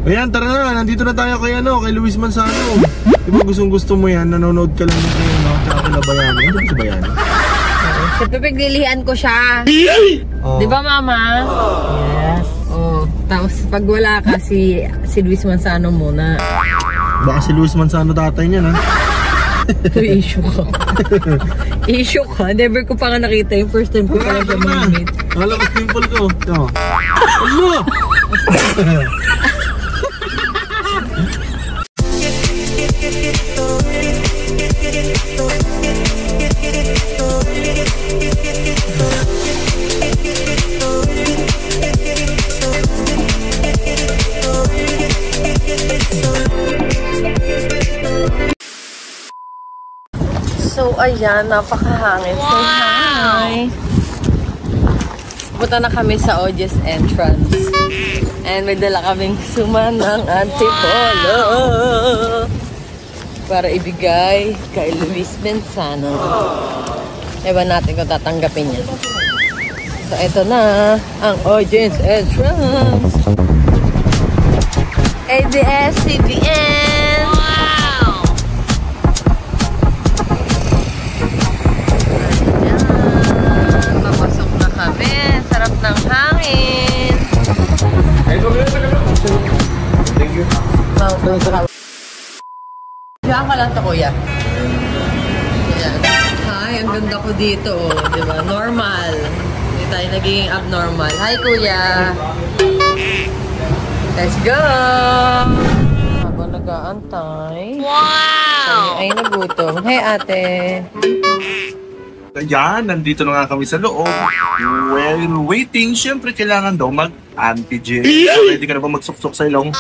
Ayan, tara na. Nandito na tayo kay kay Luis Manzano. Di ba gusto mo yan? Nanonood ka lang ng tsaka kila Bayani. Hindi ba si Bayani? Siyempre paglilihan ko siya. Oh. Di ba, Mama? Yes. Oh, tapos pag wala ka, si Luis Manzano muna. Baka si Luis Manzano tatay niya, na? Uy, issue ka. Issue ka? Never ko pa nga nakita yung first time ko pala siya mamit. Wala ko simple ko. Ito. Ano? So, ayan, napakahangin. Wow! Say hi! Punta na kami sa audience entrance. And may dala kaming suma ng antipolo para ibigay kay Luis Manzano. Ewan natin kung tatanggapin niya. So, ito na ang audience entrance. ABS-CBN! Sarap ng hangin. Thank you. Diyan ka lang to, kuya. Ayan. Hi, ang ganda ko dito. Oh. Diba? Normal. Hindi tayo naging abnormal. Hi, kuya. Let's go! Habang nag-aantay. Wow! Ay, nagutom. Hey, ate. Ayan, nandito na nga kami sa loob. While waiting, syempre kailangan daw mag-antigen. Ready ka na ba magsuksok sa ilong?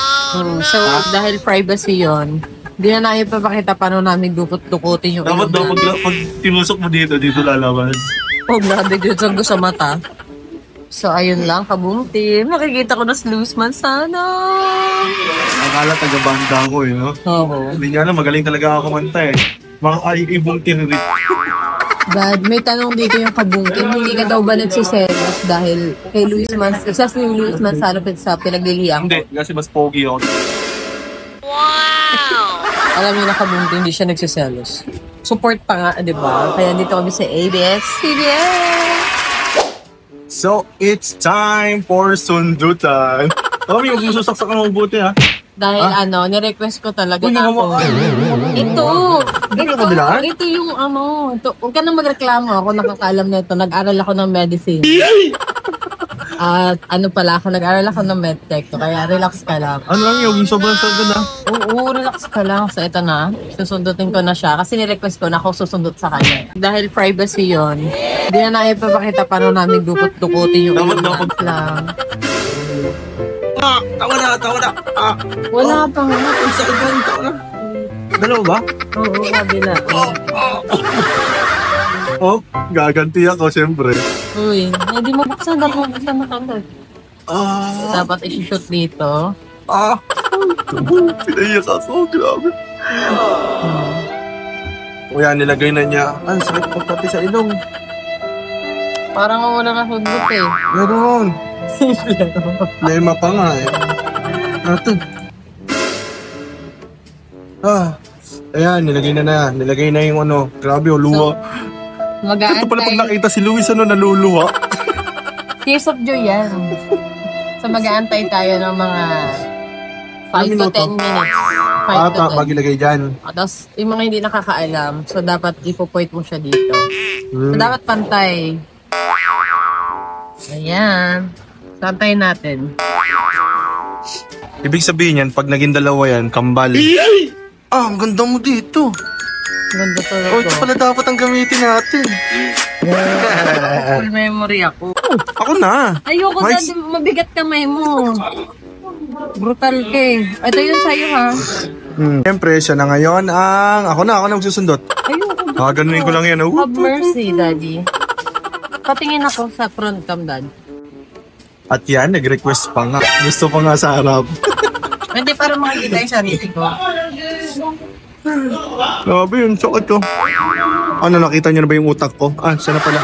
So, dahil privacy yon, hindi na namin papakita paano namin dukot-dukutin yung ilong. Dapat pag tinusok mo dito lalabas. Oh, nabigyan sa mata. So, ayun lang, kaboom team. Nakikita ko na si Luis Manzano. Akala taga-banda ko no? Oo. Hindi nga na, magaling talaga ako kumanta Mga ibong tinirit. Dad, may tanong dito yung kabungkin. Hindi ka daw ba nagsiselos dahil kay Luis Manzano? Isa si Luis Manzano sa pinagliliang ko. Hindi, kasi mas pogi ako. Wow! Alam niyo na kabungkin, hindi siya nagsiselos. Support pa nga, di ba? Kaya dito kami sa ABS-CBN! So, it's time for sundutan. Kami, huwag mo susaksak ang mabuti Dahil ni-request ko talaga na ako. Ito yung huwag ka nang magreklamo. Ako nakakaalam na ito. Nag-aral ako ng medicine. At nag-aral ako ng medtech. Kaya relax ka lang. Ano lang yung sobrang sagad Oo, relax ka lang. So ito na, susundutin ko na siya. Kasi ni-request ko na ako susundot sa kanya. Dahil privacy yon, hindi na namin papakita paano namin dukot-dukutin yung dapat lang. Tawa na. Wala pa nga. Ang sakit ba? Tawa na. Dalawa ba? Oo, kabila. Oh, gaganti ako, siyempre. Uy, hindi mo buksan. Dapat mo buksan na kagad. Dapat isi-shoot dito. Pinaiyak ako. Grabe. O yan, nilagay na niya. Ang sakit po pati sa ilong. Parang wala ka hugot Meron. Lema pa nga Ito. Ayan, nilagay na yung grabe luha. Mag-aantay. Ito pala pag nakita si Luis naluluha. Tears of joy yan. So mag-aantay tayo ng mga 5 to 10 minutes. 5 to 10. Pag ilagay dyan. Tapos yung mga hindi nakakaalam, so dapat ipo-point mo siya dito. So dapat pantay. Ayan. Tantayin natin. Ibig sabihin yan, pag naging dalawa yan, kambal. Ang ganda mo dito. Ganda talaga. Ito pala dapat ang gamitin natin. Full memory ako. Ako na. Ayoko na, mabigat kamay mo. Brutal ka Ito yun sa'yo Siyempre, siya na ngayon ako na magsusundot. Ayoko. Ganunin ko lang yan. Have mercy, Daddy. Patingin ako sa front cam, Dad. At yan, nag-request pa nga. Gusto pa nga sa harap. Hindi para makikita yung sarili ko. Grabe yung sakit ko. Nakita niyo na ba yung utak ko? Siya na pala.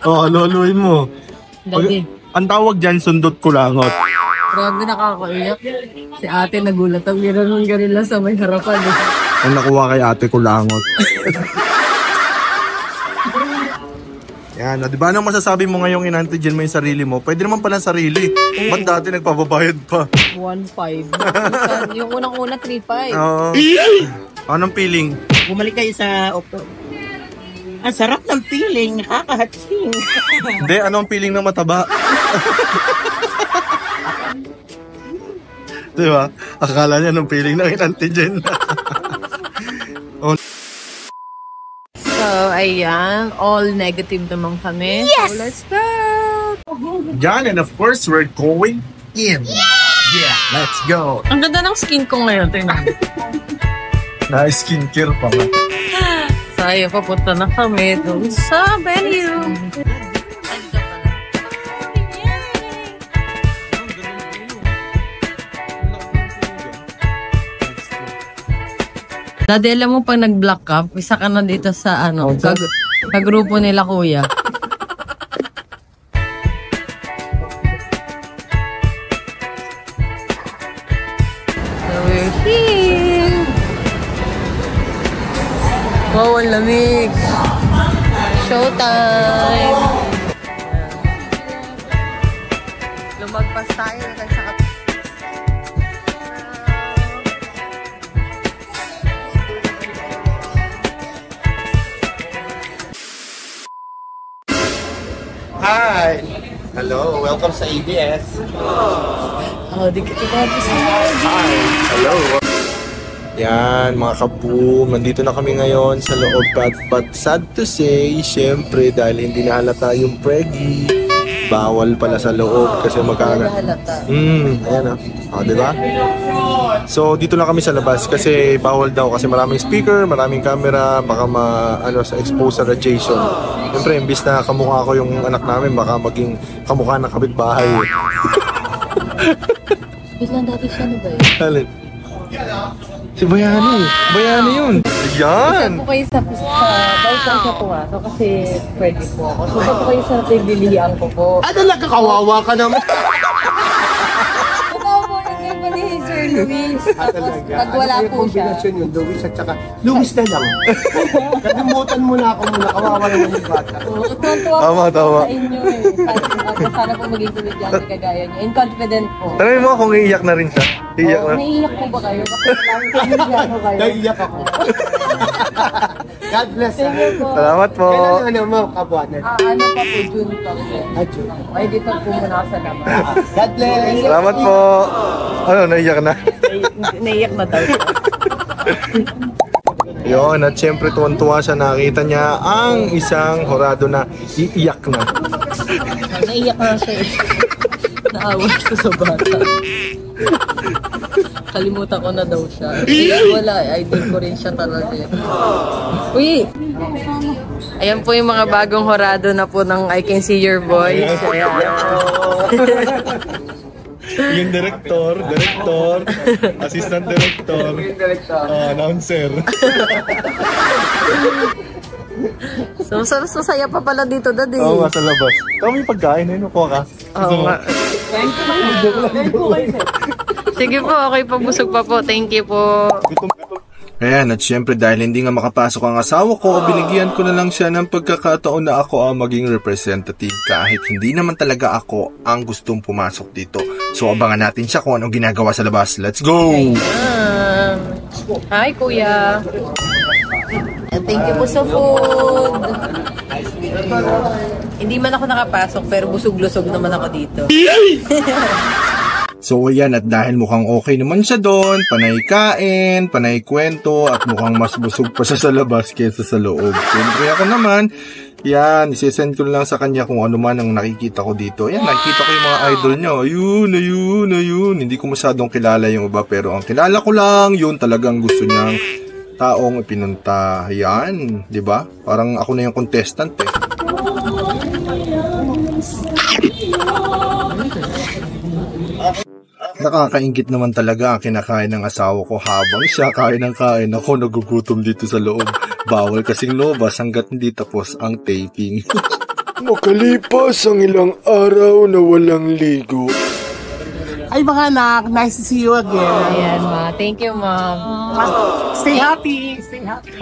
Luluin mo. Daddy. Ang tawag dyan, sundot kulangot. Grabe nakakaiyak. Si ate nagulat. Ang gano'n lang sa may harapan. Ang nakuha kay ate kulangot. Yan, di ba anong masasabi mo ngayong in-antigen mo yung sarili mo? Pwede naman pala sarili. Ba't dati nagpapabayad pa? 1.5. Yung unang-una 3.5. Oo. Anong feeling? Bumalik kayo sa Okto. Ang sarap ng feeling, nakakahatsing. Hindi, anong feeling ng mataba? Diba? Akala niya anong feeling ng in-antigen. So, ayan. All negative naman kami. Yes! So, let's go! Yan, and of course, we're going in. Yeah, let's go. Ang ganda ng skin ko ngayon. Tingnan. Na-skincare pa nga. So, ayun, papunta na kami doon sa venue. Daddy, alam mo pag nag-block ka, isa ka na dito sa kagrupo nila kuya. So we're here. Wow, ang lamig. Showtime. Lumagpas tayo kasi sa Hi! Hello, welcome sa ABS. oh, di kita tapos Hi! Hello! Yan, mga kaboom, nandito na kami ngayon sa loob but sad to say, syempre dahil hindi nahalata yung preggy, bawal pala sa loob kasi ayan diba? So dito lang kami sa labas kasi bawal daw kasi maraming speaker, maraming camera, baka sa expose sa radiation. Siyempre, imbis na kamukha ko yung anak namin, baka maging kamukha ng kapitbahay. Biglang dati siya na ba yun? Alin? Si Bayani. Bayani yun. Yan. Isa po kayo sa bawal po siya pumasok kasi pwede po ako. So, isa po kayo sa naglilihian ko po. Talaga kawawa ka naman. Kawawa na kayo pa ni Sir Luis. Tapos, pag wala po siya. Kombinasyon yun, Luis at saka Luis na lang. Kalimutan mo na ako muna, kawawa naman yung bata. Tama. Sa inyo eh. Sana po maging komedyante kagaya niyo. In confident po. Tanongin mo kung iiyak na rin siya. Iiyak na. Naiiyak po ba kayo? Kasi lagi komedyante kayo. Naiiyak ako. God bless. Thank you po. Salamat po. Kailan mo, kabuanan? Ano pa po, June pa po. June. Ay, dito po muna ako sa naman. God bless. Salamat po. Ano, naiiyak na? Naiiyak na daw siya. Yun, at syempre tuwan-tuwa siya, nakita niya ang isang horado na iiyak na. Naiiyak na siya eh. Naawa siya sa bata. Kalimutan ko na daw siya. Wala, idol ko rin siya talaga. Uy! Ayan po yung mga bagong horado na po ng I Can See Your Voice. Ayan. Yung director, assistant director, announcer. So, masaya pa pala dito, Daddy. Oo nga, sa labas. Kami pagkain, ayun ko ka. Oo nga. Sige po, okay pa, busog pa po. Thank you po. Ayan, at syempre dahil hindi nga makapasok ang asawa ko, binigyan ko na lang siya ng pagkakataon na ako ang maging representative kahit hindi naman talaga ako ang gustong pumasok dito. So abangan natin siya kung anong ginagawa sa labas. Let's go! Hi, Kuya. Thank you po sa food. Hindi man ako nakapasok pero busog-lusog naman ako dito. So ayan, at dahil mukhang okay naman siya doon, panay kain, panay kwento, at mukhang mas busog pa siya sa labas kaysa sa loob. Siyempre ako naman, yan, isesend ko lang sa kanya kung ano man ang nakikita ko dito. Yan, nakikita ko yung mga idol niya. Ayun. Hindi ko masyadong kilala yung iba, pero ang kilala ko lang, yun talagang gusto niyang taong ipinunta. Yan, di ba? Parang ako na yung contestant eh. Nakakaingit naman talaga ang kinakain ng asawa ko habang siya kain ng kain, ako nagugutom dito sa loob. Bawal kasing lumabas hanggat hindi tapos ang taping. Makalipas ang ilang araw na walang ligo. Ay mga anak, nice to see you again. Ayan, ma. Thank you, ma'am. Stay happy. Stay happy.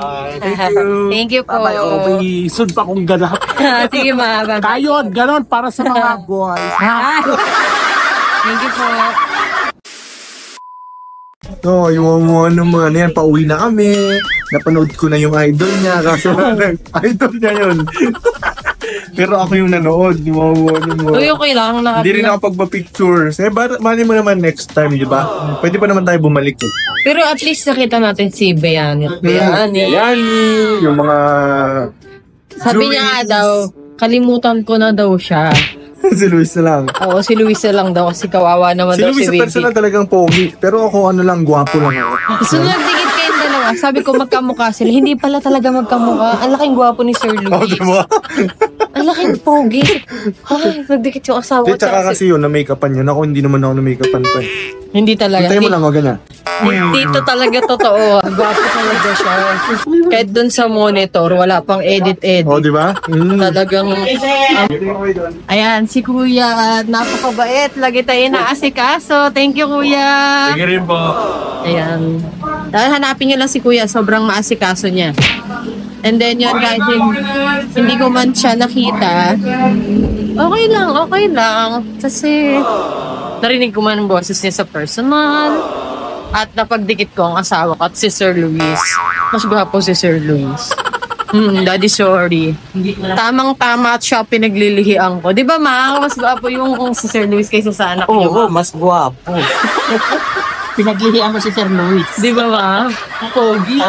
Thank you po. Bye-bye. Okay, soon pa kong ganap. Sige, ma. Bye-bye. Tayo, ganon para sa mga boys. Ha? Thank you po. No, yung mga naman yan, pauwi na kami. Napanood ko na yung idol niya. Kaso idol niya yun. Pero ako yung nanood. Uy, okay lang. Hindi rin ako pagpa-picture. Eh, mali mo naman next time, di ba? Pwede pa naman tayo bumalik. Pero at least nakita natin si Bayani. Yan, yung mga... Sabi niya nga daw, kalimutan ko na daw siya. si Luis na lang. Oo, si Luis na lang daw kasi kawawa naman Si daw Luis si sa personal Baby. talagang pogi. Pero ako ano lang, gwapo lang ako. So nagdikit kayong dalawa. Sabi ko magkamukha sila. Hindi pala talaga magkamukha. Ang laking gwapo ni Sir Oh, Luis. di ba? Ang laking pogi. Ay, nagdikit yung asawa. Di, tsaka kasi yun, na-makeupan yun. Ako hindi naman ako na-makeupan pa. Hindi talaga. Hintay mo lang, wag na. Hindi to talaga totoo. Gwapo talaga siya. Kahit dun sa monitor, wala pang edit-edit. Oh, di ba? Talagang... Ayan, si Kuya. Napakabait. Lagi tayo inaasikaso. Thank you, Kuya. Sige rin po. Ayan. Dahil hanapin nyo lang si Kuya. Sobrang maasikaso niya. And then yun, kahit hindi ko man siya nakita, okay lang. Kasi narinig ko man ang boses niya sa personal. At napagdikit ko ang asawa ko at si Sir Luis. Mas gwapo si Sir Luis. Daddy, sorry. Tamang-tama at siya pinaglilihian ko. Di ba, ma? Mas gwapo yung si Sir Luis kaysa sa anak niyo. Oo, mas guwapo. Pinaglihian mo si Sir Luis. Di ba, ma? Pogi.